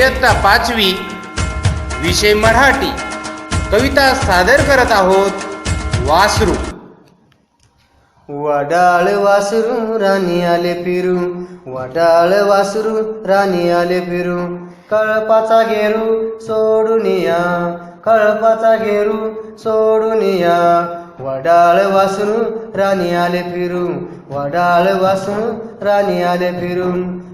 इयत्ता 5वी, विषय मराठी. कविता सादर करत आहोत वासरू. वडाळ वासरू राणी आले फिरू, वडाळ वासरू राणी आले फिरू, कळपाचा घेरू सोडून या, कळपाचा घेरू सोडून या. वडाळ वासरू राणी आले फिरू, वडाळ वासरू राणी आले फिरू.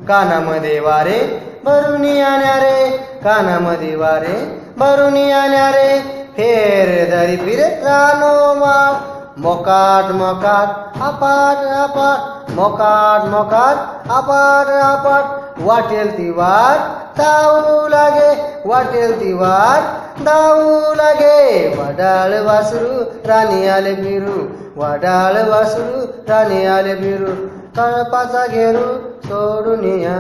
कानामध्ये वारे भरून आणणारे, कानामध्ये वारे भरून आणणारे, फेर धरी फिरत रानो माळ. मोकाट मोकाट अपाट अपाट, मोकाट मोकाट अपाट अपाट, वाटेल ती वाट धावू लागे, वाटेल ती वाट धावू लागे. वडाळ वासरू राणी आले फिरू, वडाळ वासरू राणी आले फिरू, कळपाचा घेरू सोडून या,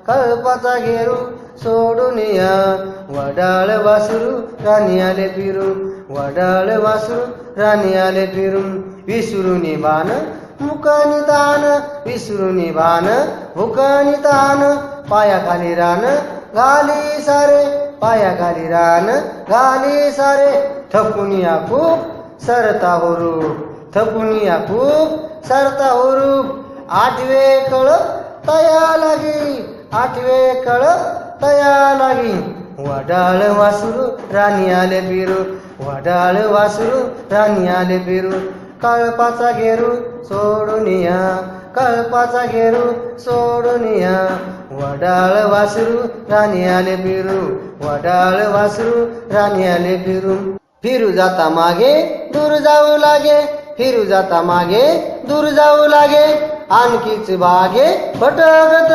कळपाचा घेरू सोडून या. वडाळ वासरू राणी आले फिरू, वडाळ वासरू राणी आले फिरून. विसरून बाण मुकानी तान, विसरून बाण मुकानी तान, पायाखाली रान घाली सारे, पायाखाली रान घाली सारे. थकुनिया खूप सरता हुरूप, थकुनिया खूप सरता हुरूप. आठवे कळ तया लागी, आठवे कळ तया लागी. वडाळ वासरू राणी आले फिरू, वडाळ वासरू राणी आले फिरू, कळपाचा घेरू सोडून या, कळपाचा घेरू सोडून या. वडाळ वासरू राणी आले फिरू, वडाळ वासरू राणी आले फिरू. फिरू जाता मागे दूर जाऊ लागे, फिरू जाता मागे दूर जाऊ लागे, आणखीच भागे भटकत,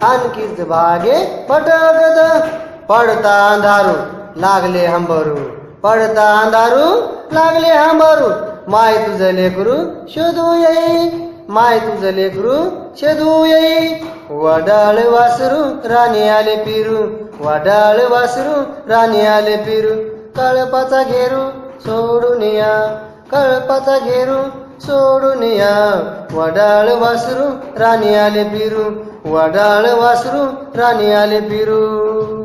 आणखीच भागे भटकत. पडता अंधारू लागले हंबरू, पडता अंधारू लागले हंबरू, माय तुझं लेकरू शोधू येई, माय तुझं लेकरू शोधू येई. वडाळ वासरू राणी आले फिरू, वडाळ वासरू राणी आले फिरू, कळपाचा घेरू सोडून या, कळपाचा घेरू सोडून या. वडाळ वासरू राणी आले फिरू, वडाळ वासरू राणी आले फिरू.